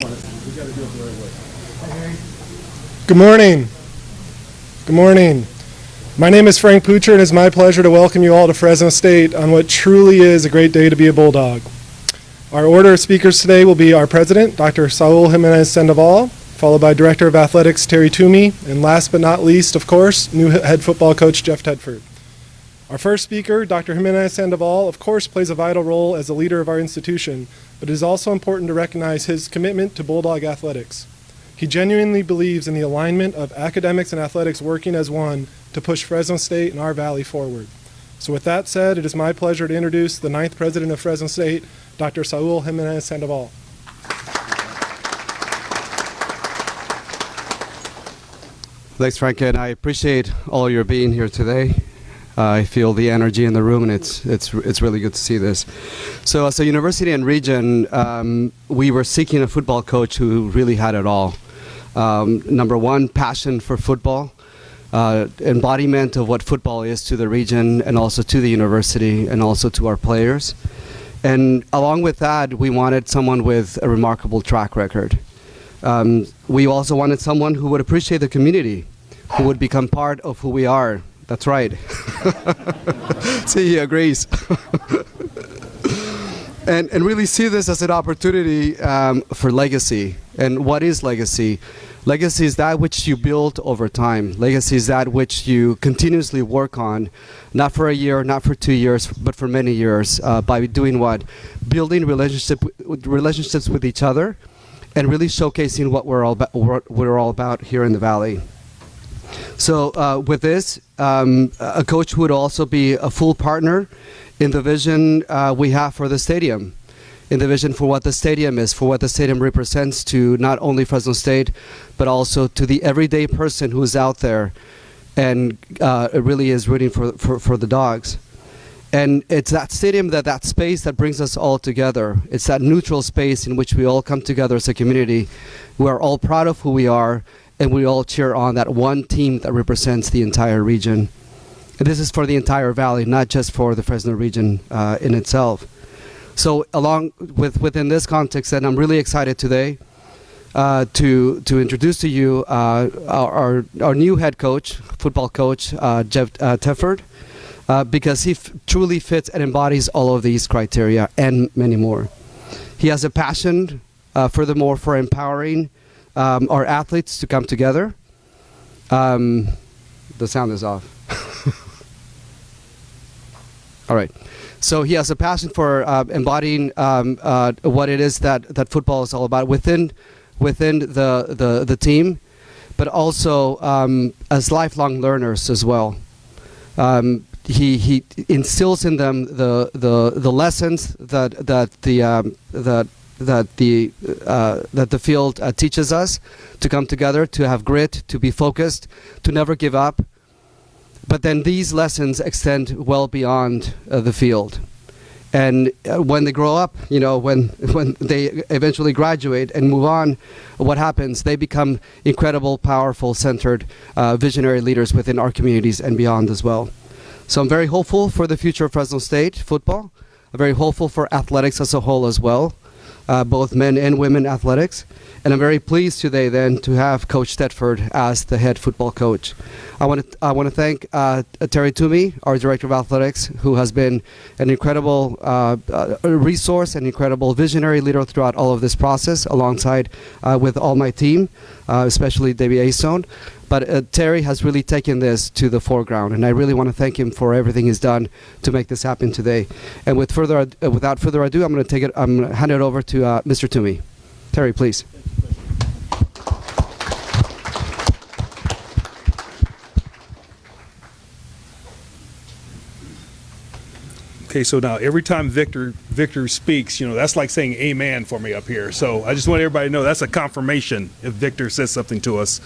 Good morning. Good morning. My name is Frank Poocher, and it's my pleasure to welcome you all to Fresno State on what truly is a great day to be a Bulldog. Our order of speakers today will be our president, Dr. Saul Jimenez Sandoval, followed by Director of Athletics Terry Toomey, and last but not least, of course, new head football coach Jeff Tedford. Our first speaker, Dr. Jimenez Sandoval, of course, plays a vital role as a leader of our institution, but it is also important to recognize his commitment to Bulldog athletics. He genuinely believes in the alignment of academics and athletics working as one to push Fresno State and our valley forward. So with that said, it is my pleasure to introduce the 9th president of Fresno State, Dr. Saul Jimenez Sandoval. Thanks, Frank, and I appreciate all your being here today. I feel the energy in the room, and it's really good to see this. So as a university and region, we were seeking a football coach who really had it all. Number one, passion for football, embodiment of what football is to the region and also to the university and also to our players. And along with that, we wanted someone with a remarkable track record. We also wanted someone who would appreciate the community, who would become part of who we are. That's right. See, he agrees. and really see this as an opportunity for legacy. And what is legacy? Legacy is that which you build over time. Legacy is that which you continuously work on, not for a year, not for 2 years, but for many years, by doing what? Building relationships with each other and really showcasing what we're all about here in the Valley. So with this, a coach would also be a full partner in the vision we have for the stadium, in the vision for what the stadium is, for what the stadium represents to not only Fresno State, but also to the everyday person who's out there and really is rooting for the Dogs. And it's that stadium, that space that brings us all together. It's that neutral space in which we all come together as a community. We are all proud of who we are, and we all cheer on that one team that represents the entire region. And this is for the entire valley, not just for the Fresno region in itself. So within this context, and I'm really excited today to introduce to you our new head coach, football coach, Jeff Tedford, because he truly fits and embodies all of these criteria and many more. He has a passion, furthermore, for empowering our athletes to come together. The sound is off. All right. So he has a passion for embodying what it is that football is all about within the team, but also as lifelong learners as well. He instills in them the lessons that the field teaches us, to come together, to have grit, to be focused, to never give up. But then these lessons extend well beyond the field. And when they grow up, you know, when they eventually graduate and move on, what happens? They become incredible, powerful, centered, visionary leaders within our communities and beyond as well. So I'm very hopeful for the future of Fresno State football. I'm very hopeful for athletics as a whole as well. Both men and women athletics. And I'm very pleased today then to have Coach Tedford as the head football coach. I want to thank Terry Toomey, our Director of Athletics, who has been an incredible resource and incredible visionary leader throughout all of this process, alongside with all my team, especially Debbie Asone. But Terry has really taken this to the foreground, and I really want to thank him for everything he's done to make this happen today. And without further ado, I'm going to hand it over to Mr. Toomey. Terry, please. Okay, so now every time Victor speaks, you know, that's like saying amen for me up here. So I just want everybody to know that's a confirmation if Victor says something to us.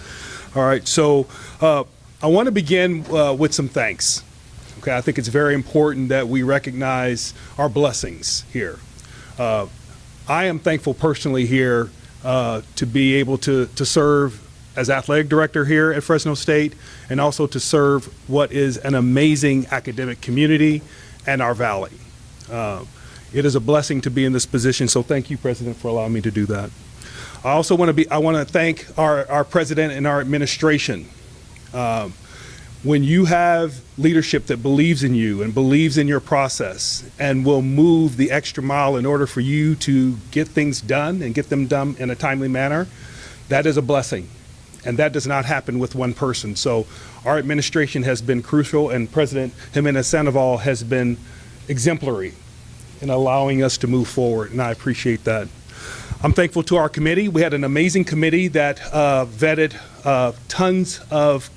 All right, so I want to begin with some thanks. Okay, I think it's very important that we recognize our blessings here. I am thankful personally here to be able to serve as athletic director here at Fresno State, and also to serve what is an amazing academic community and our valley. It is a blessing to be in this position, so thank you, President, for allowing me to do that. I also want to thank our president and our administration. When you have leadership that believes in you and believes in your process and will move the extra mile in order for you to get things done and get them done in a timely manner, that is a blessing. And that does not happen with one person. So our administration has been crucial, and President Jimenez Sandoval has been exemplary in allowing us to move forward, and I appreciate that. I'm thankful to our committee. We had an amazing committee that vetted tons of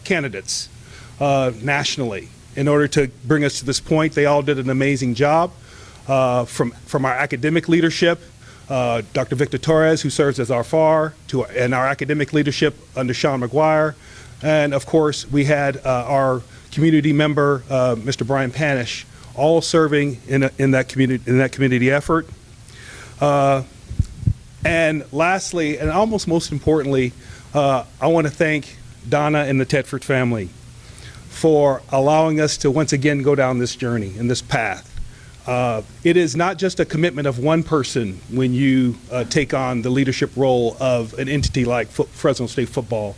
candidates nationally in order to bring us to this point. They all did an amazing job. From our academic leadership, Dr. Victor Torres, who serves as our FAR, and our academic leadership under Sean McGuire. And of course, we had our community member, Mr. Brian Panish, all serving in that community effort. And lastly, and almost most importantly, I want to thank Donna and the Tedford family for allowing us to once again go down this journey and this path. It is not just a commitment of one person when you take on the leadership role of an entity like Fresno State football.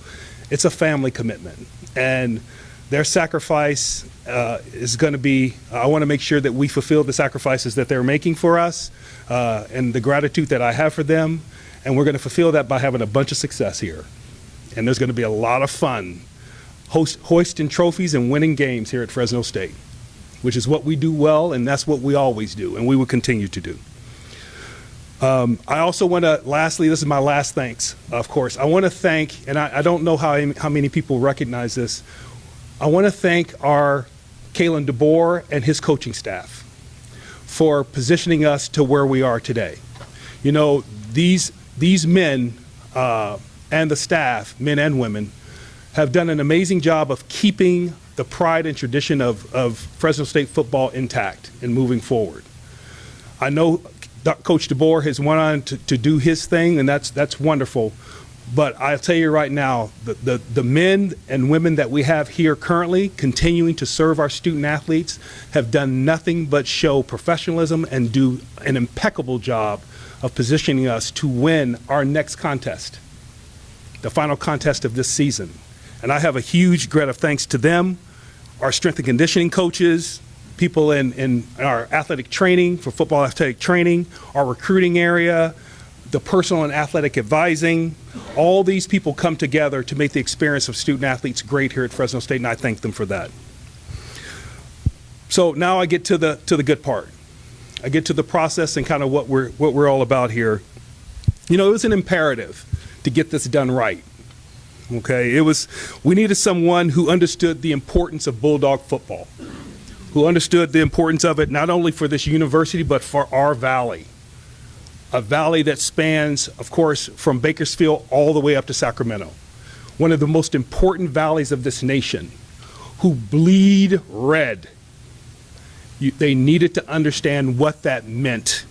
It's a family commitment, and their sacrifice is going to be, I want to make sure that we fulfill the sacrifices that they're making for us and the gratitude that I have for them, and we're going to fulfill that by having a bunch of success here. And there's going to be a lot of fun hoisting trophies and winning games here at Fresno State, which is what we do well, and that's what we always do, and we will continue to do. I also want to, lastly, this is my last thanks, of course. I want to thank, and I don't know how many people recognize this, I want to thank our Kalen DeBoer and his coaching staff for positioning us to where we are today. You know, these men and the staff, men and women, have done an amazing job of keeping the pride and tradition of Fresno State football intact and moving forward. I know Coach DeBoer has went on to do his thing, and that's wonderful. But I'll tell you right now, the men and women that we have here currently continuing to serve our student athletes have done nothing but show professionalism and do an impeccable job of positioning us to win our next contest, the final contest of this season. And I have a huge debt of thanks to them, our strength and conditioning coaches, people in our athletic training, for football athletic training, our recruiting area, the personal and athletic advising. All these people come together to make the experience of student athletes great here at Fresno State, and I thank them for that. So now I get to the good part. I get to the process and kind of what we're all about here. You know, it was an imperative to get this done right. Okay, we needed someone who understood the importance of Bulldog football, who understood the importance of it not only for this university but for our valley, a valley that spans, of course, from Bakersfield all the way up to Sacramento, one of the most important valleys of this nation, who bleed red. They needed to understand what that meant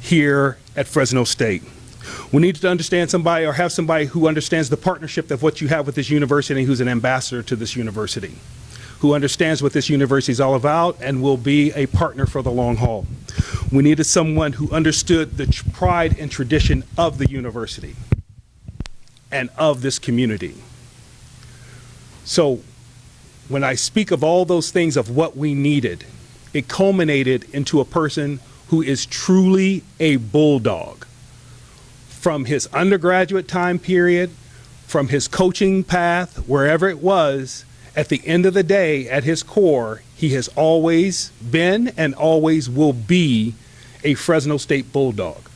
here at Fresno State. We need to understand somebody, or have somebody who understands the partnership of what you have with this university, who's an ambassador to this university, who understands what this university is all about and will be a partner for the long haul. We needed someone who understood the pride and tradition of the university and of this community. So when I speak of all those things of what we needed, it culminated into a person who is truly a Bulldog. From his undergraduate time period, from his coaching path, wherever it was, at the end of the day, at his core, he has always been and always will be a Fresno State Bulldog.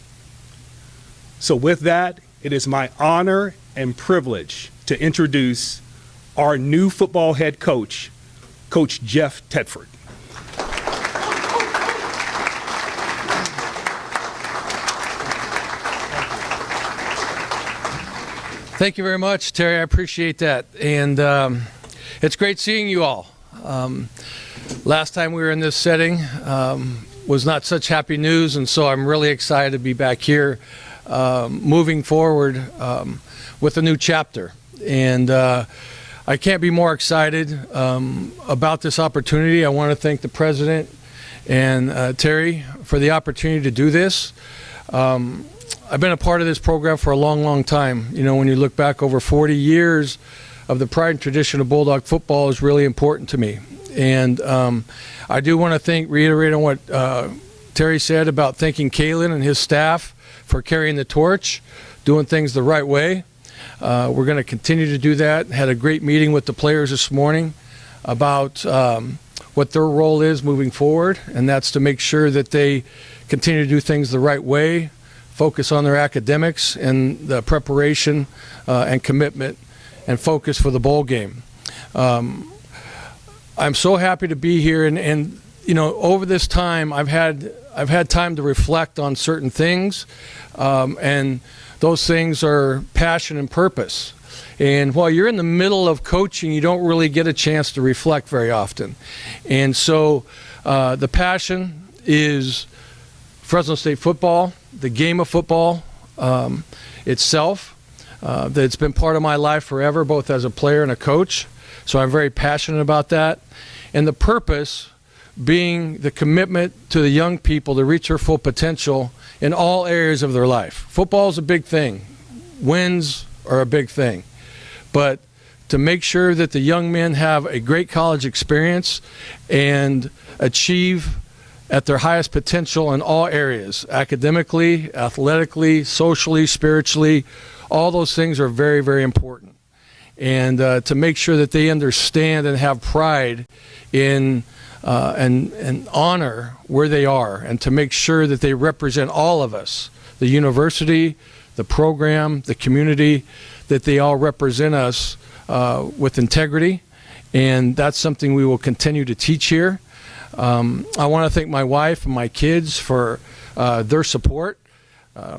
So with that, it is my honor and privilege to introduce our new football head coach, Coach Jeff Tedford. Thank you very much, Terry. I appreciate that. And it's great seeing you all. Last time we were in this setting was not such happy news, and so I'm really excited to be back here moving forward with a new chapter. And I can't be more excited about this opportunity. I want to thank the President and Terry for the opportunity to do this. I've been a part of this program for a long, long time. You know, when you look back over 40 years of the pride and tradition of Bulldog football is really important to me. And I do want to reiterate on what Terry said about thanking Kalen and his staff for carrying the torch, doing things the right way. We're going to continue to do that. Had a great meeting with the players this morning about what their role is moving forward, and that's to make sure that they continue to do things the right way, focus on their academics and the preparation and commitment and focus for the bowl game. I'm so happy to be here, and you know, over this time I've had time to reflect on certain things, and those things are passion and purpose. And while you're in the middle of coaching, you don't really get a chance to reflect very often. And so the passion is Fresno State football, the game of football itself. That's been part of my life forever, both as a player and a coach. So I'm very passionate about that. And the purpose being the commitment to the young people to reach their full potential in all areas of their life. Football is a big thing. Wins are a big thing. But to make sure that the young men have a great college experience and achieve at their highest potential in all areas, academically, athletically, socially, spiritually, all those things are very, very important. And to make sure that they understand and have pride in and honor where they are, and to make sure that they represent all of us, the university, the program, the community, that they all represent us with integrity. And that's something we will continue to teach here. I want to thank my wife and my kids for their support.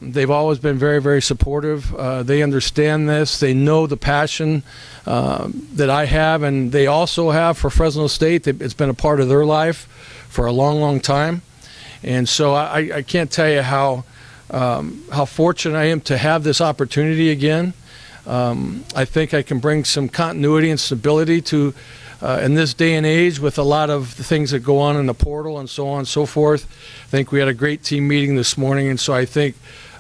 They've always been very, very supportive. They understand this. They know the passion that I have, and they also have for Fresno State. It's been a part of their life for a long, long time. And so I can't tell you how fortunate I am to have this opportunity again. I think I can bring some continuity and stability to in this day and age with a lot of the things that go on in the portal and so on and so forth. I think we had a great team meeting this morning, and so I think,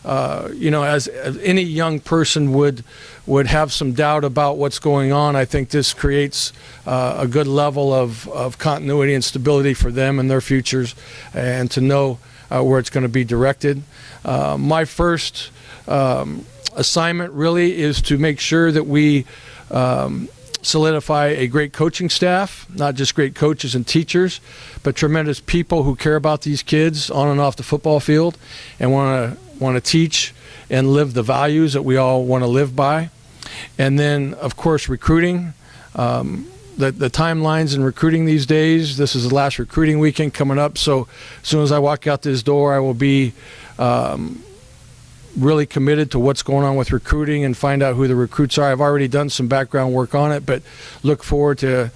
you know, as any young person would have some doubt about what's going on, I think this creates a good level of continuity and stability for them and their futures, and to know where it's going to be directed. My first assignment really is to make sure that we solidify a great coaching staff, not just great coaches and teachers, but tremendous people who care about these kids on and off the football field and want to teach and live the values that we all want to live by. And then, of course, recruiting. The timelines in recruiting these days, this is the last recruiting weekend coming up, so as soon as I walk out this door, I will be really committed to what's going on with recruiting and find out who the recruits are. I've already done some background work on it, but look forward to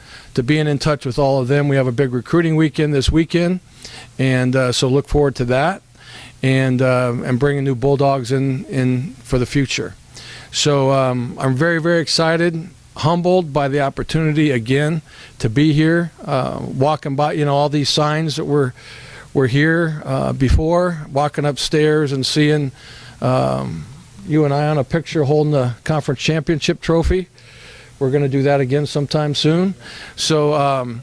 being in touch with all of them. We have a big recruiting weekend this weekend, and so look forward to that, and bringing new Bulldogs in for the future. So I'm very, very excited, humbled by the opportunity again to be here, walking by, you know, all these signs that were here before, walking upstairs and seeing you and I on a picture holding the conference championship trophy. We're going to do that again sometime soon. So,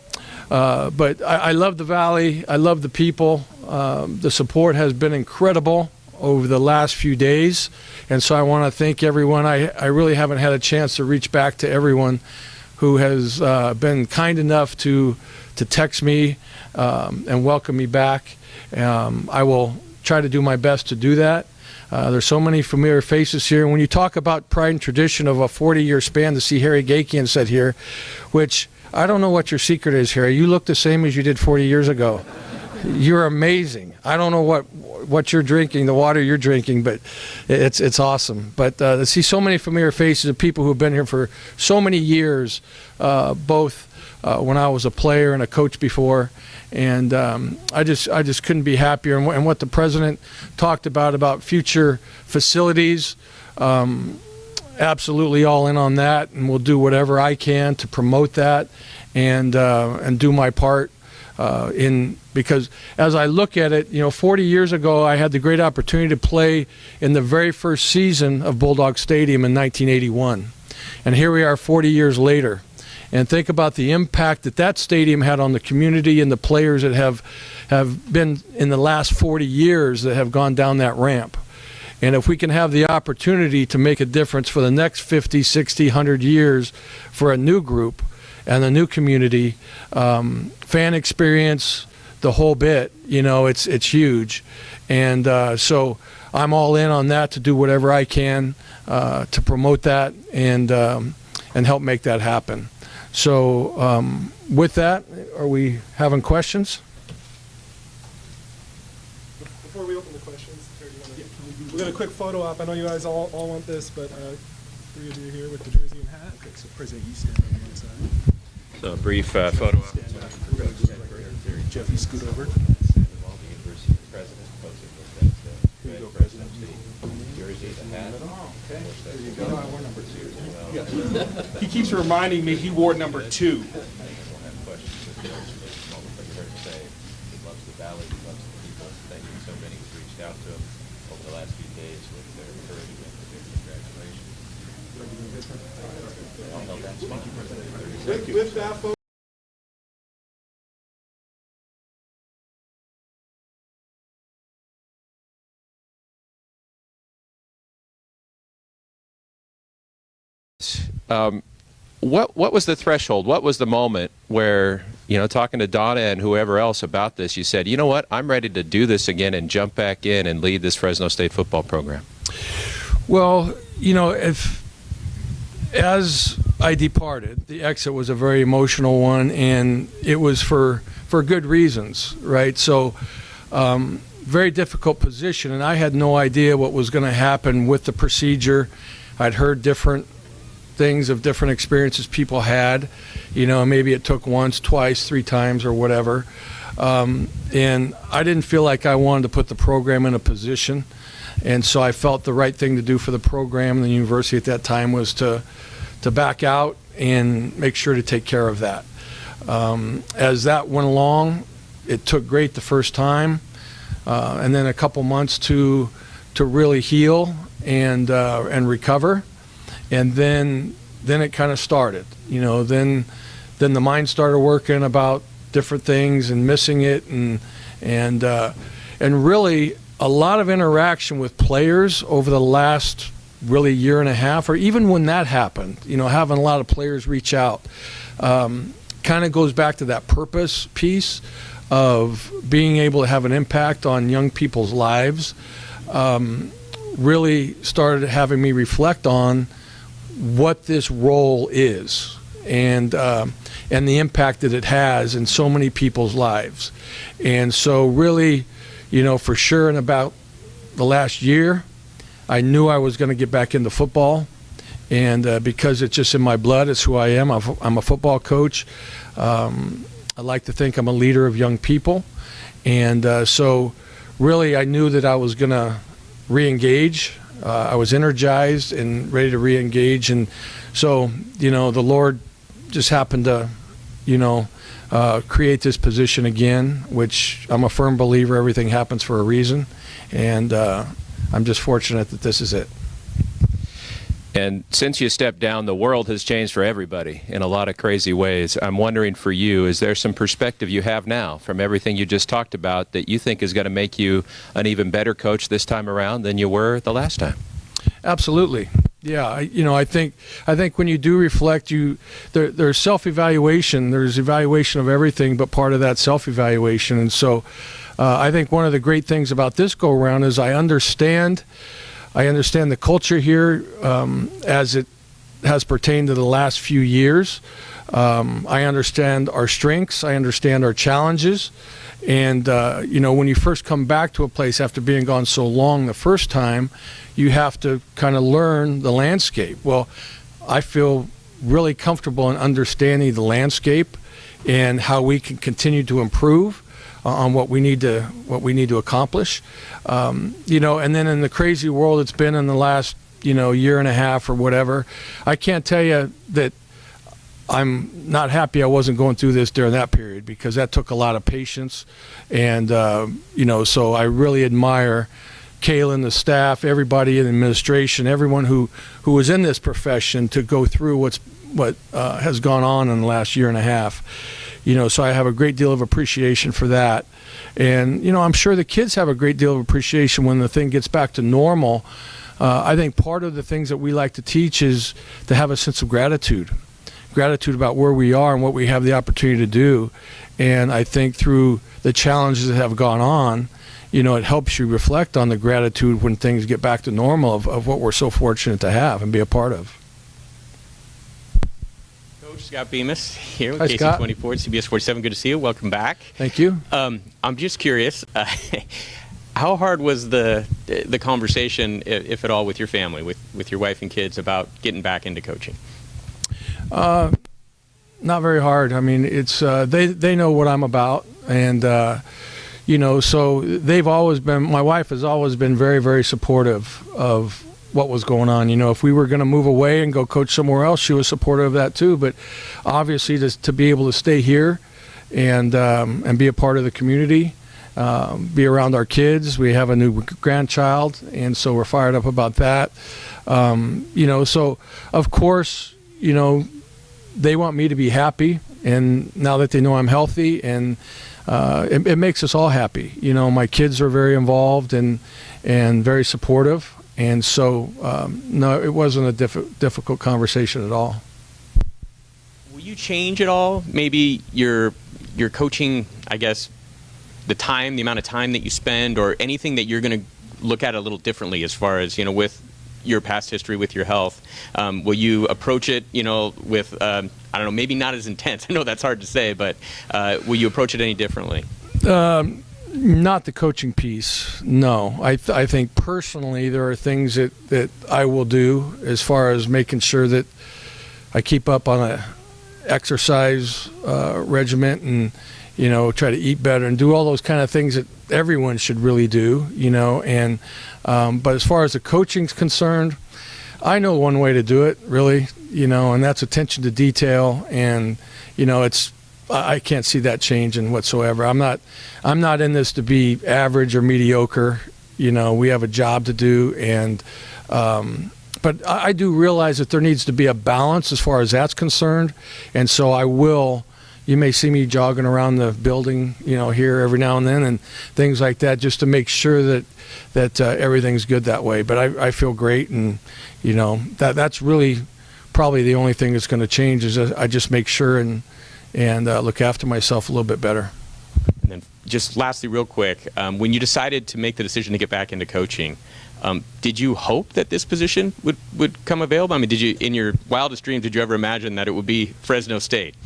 but I love the Valley. I love the people. The support has been incredible over the last few days. And so I want to thank everyone. I really haven't had a chance to reach back to everyone who has been kind enough to text me and welcome me back. I will try to do my best to do that. There's so many familiar faces here. When you talk about pride and tradition of a 40-year span, to see Harry Gakian sit here, which I don't know what your secret is, Harry. You look the same as you did 40 years ago. You're amazing. I don't know what you're drinking, the water you're drinking, but it's awesome. But to see so many familiar faces of people who have been here for so many years, both when I was a player and a coach before, and I just couldn't be happier. And what the president talked about future facilities, absolutely all in on that, and we'll do whatever I can to promote that and do my part Because as I look at it, 40 years ago, I had the great opportunity to play in the very first season of Bulldog Stadium in 1981. And here we are 40 years later. And think about the impact that stadium had on the community and the players that have been in the last 40 years that have gone down that ramp. And if we can have the opportunity to make a difference for the next 50, 60, 100 years for a new group and a new community, fan experience, the whole bit, it's huge. And so I'm all in on that to do whatever I can to promote that and help make that happen. So with that, are we having questions? Before we open the questions, we're going to quick photo op. I know you guys all want this, but 3 of you here with the jersey and hat. Okay, so President, you stand on one side. So a brief photo op. Jeff, you scoot over. Here you go, President. Jersey, the hat. Okay, there you go. We're number 2. He keeps reminding me he wore number 2. We'll have questions. He loves the valley. He loves the people. Thank you so many who've reached out to him over the last few days with their encouragement, with their congratulations. No, that's fine. With that photo. What was the threshold? What was the moment where, talking to Donna and whoever else about this, you said, you know what, I'm ready to do this again and jump back in and lead this Fresno State football program? Well, as I departed, the exit was a very emotional one, and it was for good reasons, right? So, very difficult position, and I had no idea what was going to happen with the procedure. I'd heard different things of different experiences people had, maybe it took once, twice, 3 times or whatever. And I didn't feel like I wanted to put the program in a position. And so I felt the right thing to do for the program and the university at that time was to back out and make sure to take care of that. As that went along, it took great the first time, and then a couple months to really heal and recover. And then it kind of started, then the mind started working about different things and missing it and really a lot of interaction with players over the last really year and a half, or even when that happened, having a lot of players reach out, kind of goes back to that purpose piece of being able to have an impact on young people's lives. Really started having me reflect on what this role is and the impact that it has in so many people's lives. And so really, for sure in about the last year, I knew I was going to get back into football. And because it's just in my blood, it's who I am. I'm a football coach. I like to think I'm a leader of young people. And so really I knew that I was going to re-engage. I was energized and ready to re-engage, and so the Lord just happened to create this position again, which I'm a firm believer everything happens for a reason, and I'm just fortunate that this is it. And since you stepped down, the world has changed for everybody in a lot of crazy ways. I'm wondering for you, is there some perspective you have now from everything you just talked about that you think is going to make you an even better coach this time around than you were the last time? Absolutely. Yeah, I think when you do reflect, there's self-evaluation, there's evaluation of everything, but part of that self-evaluation. And so I think one of the great things about this go-around is I understand the culture here as it has pertained to the last few years. I understand our strengths. I understand our challenges. And, when you first come back to a place after being gone so long the first time, you have to kind of learn the landscape. Well, I feel really comfortable in understanding the landscape and how we can continue to improve on what we need to accomplish. And then in the crazy world it's been in the last, year and a half or whatever, I can't tell you that I'm not happy I wasn't going through this during that period, because that took a lot of patience. And, so I really admire Kaylin, the staff, everybody in the administration, everyone who was in this profession to go through what has gone on in the last year and a half. So I have a great deal of appreciation for that. And, I'm sure the kids have a great deal of appreciation when the thing gets back to normal. I think part of the things that we like to teach is to have a sense of gratitude about where we are and what we have the opportunity to do. And I think through the challenges that have gone on, it helps you reflect on the gratitude when things get back to normal of what we're so fortunate to have and be a part of. Coach Scott Bemis here with Hi, Scott. KC24, CBS 47. Good to see you. Welcome back. Thank you. I'm just curious, how hard was the conversation, if at all, with your family, with your wife and kids about getting back into coaching? Not very hard. I mean, it's they know what I'm about, and so they've always been. My wife has always been very, very supportive of what was going on. If we were going to move away and go coach somewhere else, she was supportive of that too. But obviously, to be able to stay here and be a part of the community, be around our kids. We have a new grandchild, and so we're fired up about that. So of course, they want me to be happy, and now that they know I'm healthy, and it makes us all happy. My kids are very involved and very supportive, and so no, it wasn't a difficult conversation at all. Will you change at all? Maybe your coaching, I guess, the amount of time that you spend, or anything that you're going to look at a little differently as far as, with your past history with your health. Will you approach it, with, I don't know, maybe not as intense? I know that's hard to say, but will you approach it any differently? Not the coaching piece, no. I think personally there are things that I will do as far as making sure that I keep up on a exercise regiment and, try to eat better and do all those kind of things that everyone should really do, and but as far as the coaching's concerned, I know one way to do it, really, and that's attention to detail, and I can't see that changing whatsoever. I'm not in this to be average or mediocre. We have a job to do, and but I do realize that there needs to be a balance as far as that's concerned, and so I will. You may see me jogging around the building, here every now and then, and things like that, just to make sure that everything's good that way. But I feel great, and that's really probably the only thing that's going to change is I just make sure and look after myself a little bit better. And then, just lastly, real quick, when you decided to make the decision to get back into coaching, did you hope that this position would come available? I mean, in your wildest dreams, did you ever imagine that it would be Fresno State?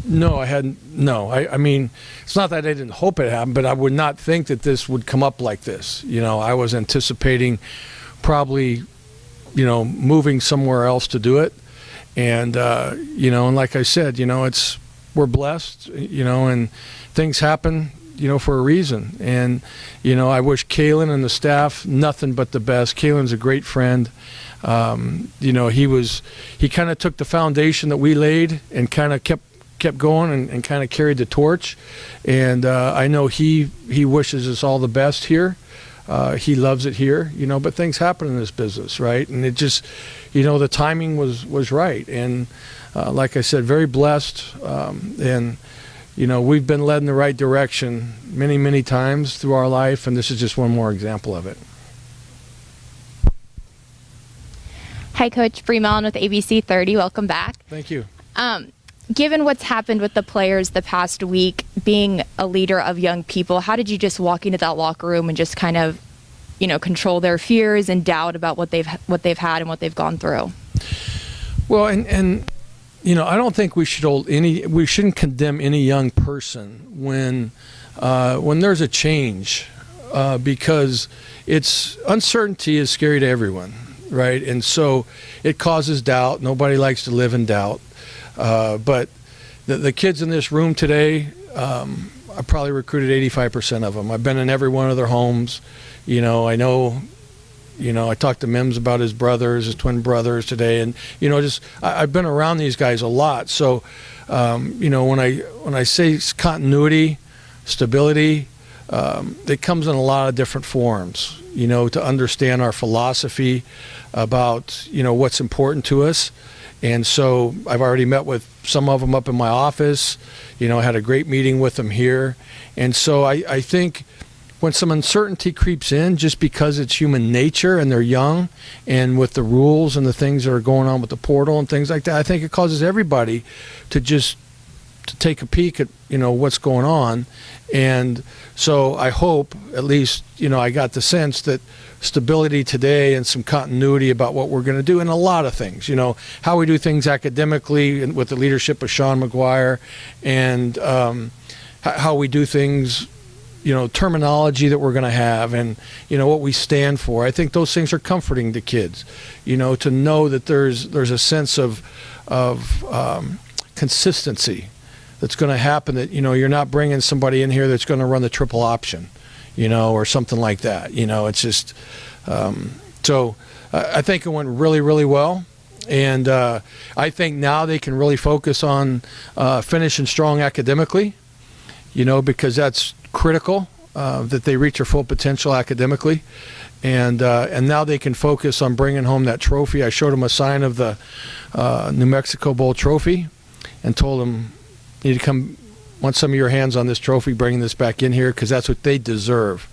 No, I hadn't. No, I mean, it's not that I didn't hope it happened, but I would not think that this would come up like this. I was anticipating probably, moving somewhere else to do it. And, and like I said, we're blessed, and things happen, for a reason. And, I wish Kaylin and the staff nothing but the best. Kaylin's a great friend. He kind of took the foundation that we laid and kind of kept going and kind of carried the torch, and I know he wishes us all the best here. He loves it here, but things happen in this business, right? And it just, the timing was right, and like I said, very blessed, and we've been led in the right direction many times through our life, and this is just one more example of it. Hi, Coach Freeman with ABC 30. Welcome back. Thank you. Given what's happened with the players the past week, being a leader of young people, how did you just walk into that locker room and just kind of, control their fears and doubt about what they've had and what they've gone through? Well, and I don't think we shouldn't condemn any young person when there's a change, because uncertainty is scary to everyone, right? And so it causes doubt. Nobody likes to live in doubt. But the kids in this room today, I probably recruited 85% of them. I've been in every one of their homes. I know I talked to Mims about his brothers, his twin brothers today, and I've been around these guys a lot. So, when I say continuity, stability, it comes in a lot of different forms. To understand our philosophy about what's important to us. And so I've already met with some of them up in my office. I had a great meeting with them here. And so I think when some uncertainty creeps in, just because it's human nature and they're young, and with the rules and the things that are going on with the portal and things like that, I think it causes everybody to take a peek at what's going on. And so I hope, at least I got the sense that stability today and some continuity about what we're going to do in a lot of things, how we do things academically and with the leadership of Sean McGuire, and how we do things, terminology that we're going to have, and what we stand for. I think those things are comforting to kids, to know that there's a sense of consistency that's going to happen, that you're not bringing somebody in here that's going to run the triple option, or something like that. It's just so I think it went really, really well. And I think now they can really focus on finishing strong academically, because that's critical, that they reach their full potential academically. And now they can focus on bringing home that trophy. I showed them a sign of the New Mexico Bowl trophy and told them, you need to come, want some of your hands on this trophy, bringing this back in here, because that's what they deserve.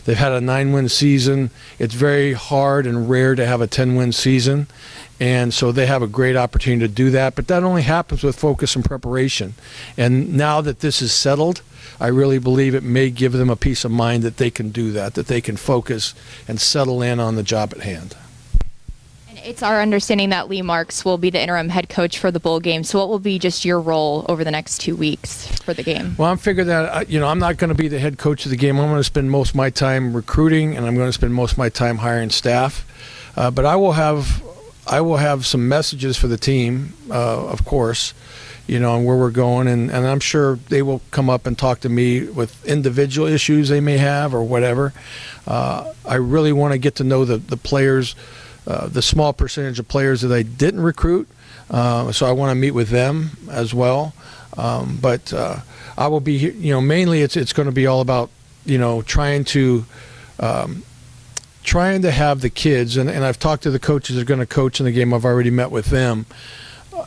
They've had a 9-win season. It's very hard and rare to have a 10-win season. And so they have a great opportunity to do that. But that only happens with focus and preparation. And now that this is settled, I really believe it may give them a peace of mind that they can do that they can focus and settle in on the job at hand. And it's our understanding that Lee Marks will be the interim head coach for the bowl game. So what will be just your role over the next 2 weeks for the game? Well, I'm figuring that, I'm not going to be the head coach of the game. I'm going to spend most of my time recruiting, and I'm going to spend most of my time hiring staff. But I will have some messages for the team, of course, on where we're going, and I'm sure they will come up and talk to me with individual issues they may have or whatever. I really want to get to know the players, the small percentage of players that I didn't recruit, so I want to meet with them as well. But I will be, mainly it's going to be all about, trying to have the kids, and I've talked to the coaches that are going to coach in the game. I've already met with them,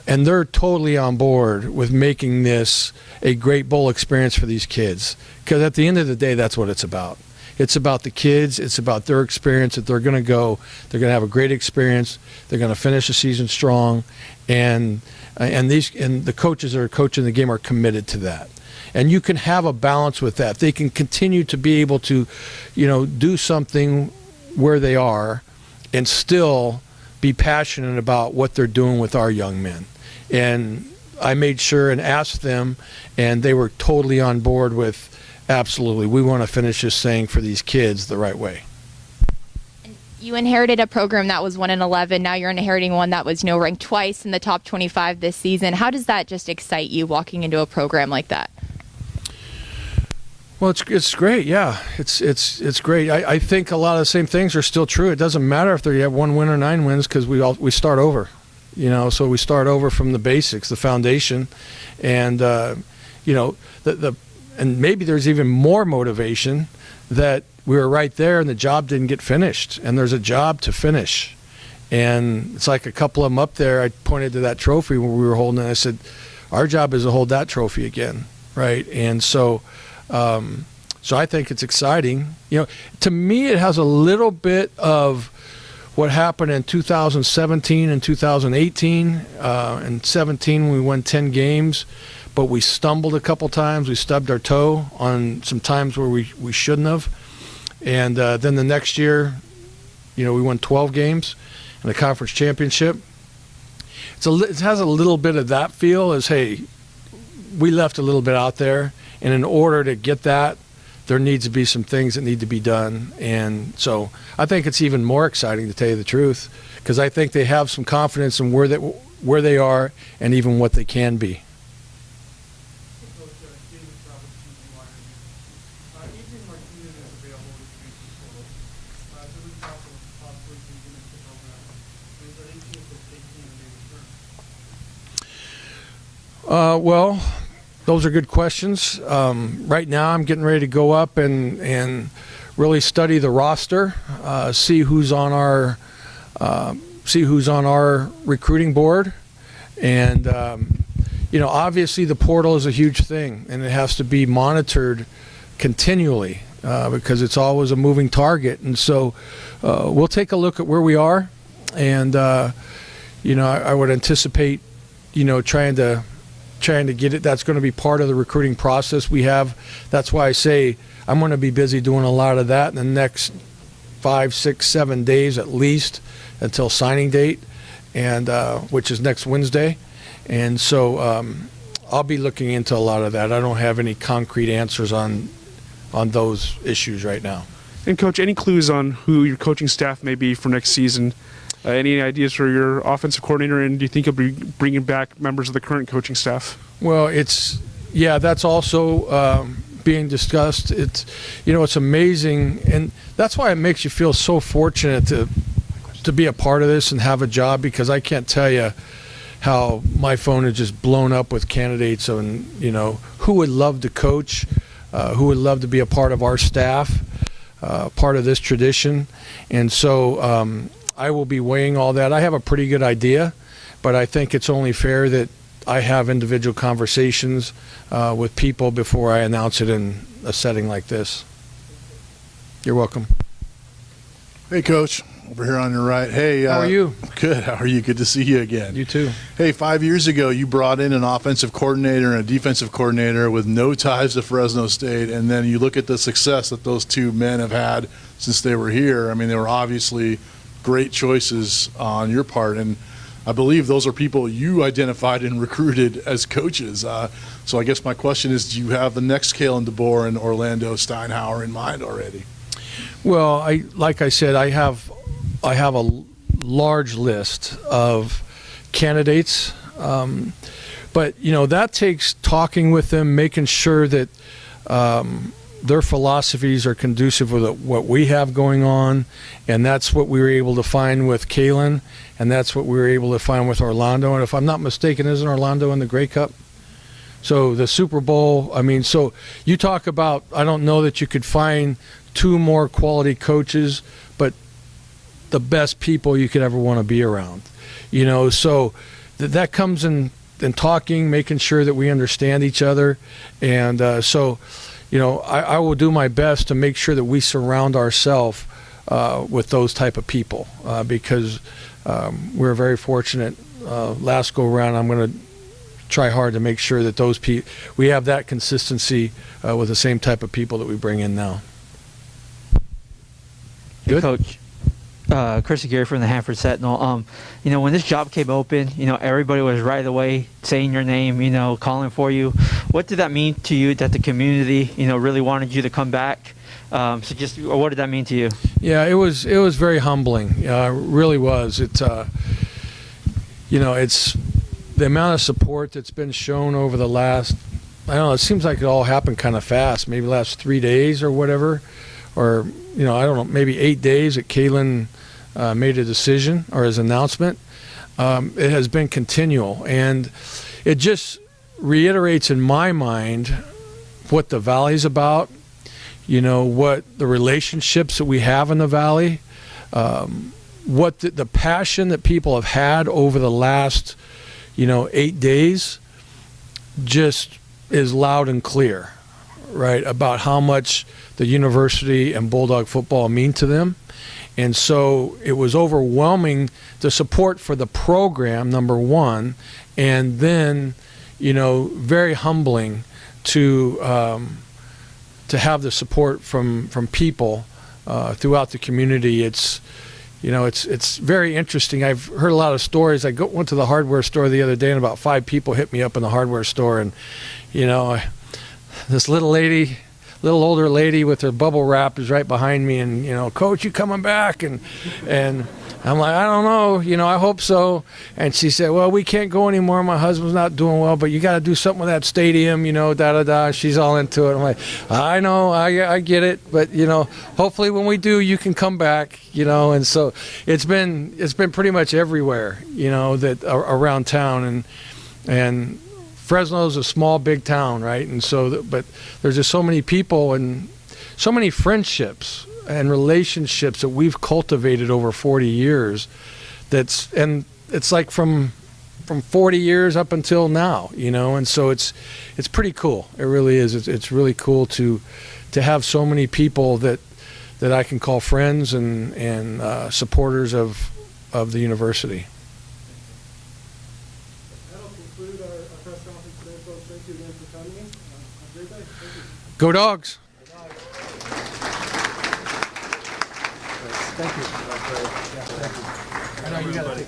and they're totally on board with making this a great bowl experience for these kids, because at the end of the day, that's what it's about. It's about the kids. It's about their experience, that they're going to go, they're going to have a great experience, they're going to finish the season strong, and the coaches that are coaching the game are committed to that. And you can have a balance with that. They can continue to be able to, do something where they are and still be passionate about what they're doing with our young men. And I made sure and asked them, and they were totally on board with, absolutely, we want to finish this thing for these kids the right way. You inherited a program that was 1-11. Now you're inheriting one that was, ranked twice in the top 25 this season. How does that just excite you, walking into a program like that? Well, it's great, yeah. It's great. I think a lot of the same things are still true. It doesn't matter if they have 1 win or 9 wins, because we start over. So we start over from the basics, the foundation, and and maybe there's even more motivation that we were right there and the job didn't get finished, and there's a job to finish. And it's like a couple of them up there, I pointed to that trophy when we were holding it, I said, our job is to hold that trophy again, right? And so I think it's exciting. To me, it has a little bit of what happened in 2017 and 2018. In 17, we won 10 games, but we stumbled a couple times. We stubbed our toe on some times where we shouldn't have. And then the next year, we won 12 games in the conference championship. It has a little bit of that feel as, hey, we left a little bit out there, and in order to get that, there needs to be some things that need to be done. And so I think it's even more exciting, to tell you the truth, because I think they have some confidence in where they are and even what they can be. Well, those are good questions. Right now, I'm getting ready to go up and really study the roster, see who's on our recruiting board, and obviously the portal is a huge thing, and it has to be monitored continually because it's always a moving target. And so we'll take a look at where we are, and I would anticipate trying to get it. That's going to be part of the recruiting process we have. That's why I say I'm going to be busy doing a lot of that in the next 5, 6, 7 days at least until signing date, and which is next Wednesday. And so I'll be looking into a lot of that. I don't have any concrete answers on those issues right now. And Coach, any clues on who your coaching staff may be for next season? Any ideas for your offensive coordinator, and do you think you'll be bringing back members of the current coaching staff? Well, that's also being discussed. It's amazing, and that's why it makes you feel so fortunate to be a part of this and have a job, because I can't tell you how my phone is just blown up with candidates and who would love to coach, who would love to be a part of our staff, part of this tradition. And so I will be weighing all that. I have a pretty good idea, but I think it's only fair that I have individual conversations with people before I announce it in a setting like this. You're welcome. Hey, Coach. Over here on your right. Hey. How are you? Good. How are you? Good to see you again. You too. Hey, 5 years ago, you brought in an offensive coordinator and a defensive coordinator with no ties to Fresno State, and then you look at the success that those two men have had since they were here. I mean, they were obviously great choices on your part, and I believe those are people you identified and recruited as coaches. So I guess my question is, do you have the next Kalen DeBoer and Orlando Steinhauer in mind already? Well, like I said, I have a large list of candidates, but that takes talking with them, making sure that their philosophies are conducive with what we have going on, and that's what we were able to find with Kalen, and that's what we were able to find with Orlando. And if I'm not mistaken, isn't Orlando in the Grey Cup? So the Super Bowl, so you talk about, I don't know that you could find two more quality coaches, but the best people you could ever want to be around. So that comes in talking, making sure that we understand each other. And I will do my best to make sure that we surround ourselves with those type of people because we're very fortunate. Last go around, I'm going to try hard to make sure that we have that consistency with the same type of people that we bring in now. Good. Coach, Chris Aguirre from the Hanford Sentinel. When this job came open, everybody was right away saying your name, calling for you. What did that mean to you that the community, really wanted you to come back? What did that mean to you? Yeah, it was very humbling. It really was. It's the amount of support that's been shown over the last, I don't know, it seems like it all happened kind of fast, maybe the last 3 days or whatever, or, I don't know, maybe 8 days that Kalen made a decision or his announcement. It has been continual, and it just reiterates in my mind what the Valley's about, what the relationships that we have in the Valley, what the passion that people have had over the last 8 days just is loud and clear, right, about how much the university and Bulldog football mean to them. And so it was overwhelming, the support for the program, number one, and then, very humbling to have the support from people throughout the community. It's very interesting. I've heard a lot of stories. I went to the hardware store the other day, and about 5 people hit me up in the hardware store, and this little older lady with her bubble wrap is right behind me, and Coach, you coming back? And I'm like, I don't know, I hope so. And she said, well, we can't go anymore. My husband's not doing well, but you got to do something with that stadium, da-da-da. She's all into it. I'm like, I know, I get it. But, hopefully when we do, you can come back, And so it's been pretty much everywhere, that around town. And Fresno is a small, big town, right? And so, but there's just so many people and so many friendships and relationships that we've cultivated over 40 years. And it's like from 40 years up until now, and so it's pretty cool. It really is. It's really cool to have so many people that I can call friends and supporters of the university. That'll conclude our press conference today, folks. Thank you again for coming. Have a great day. Thank you. Go Dogs! Thank you. I know you got to take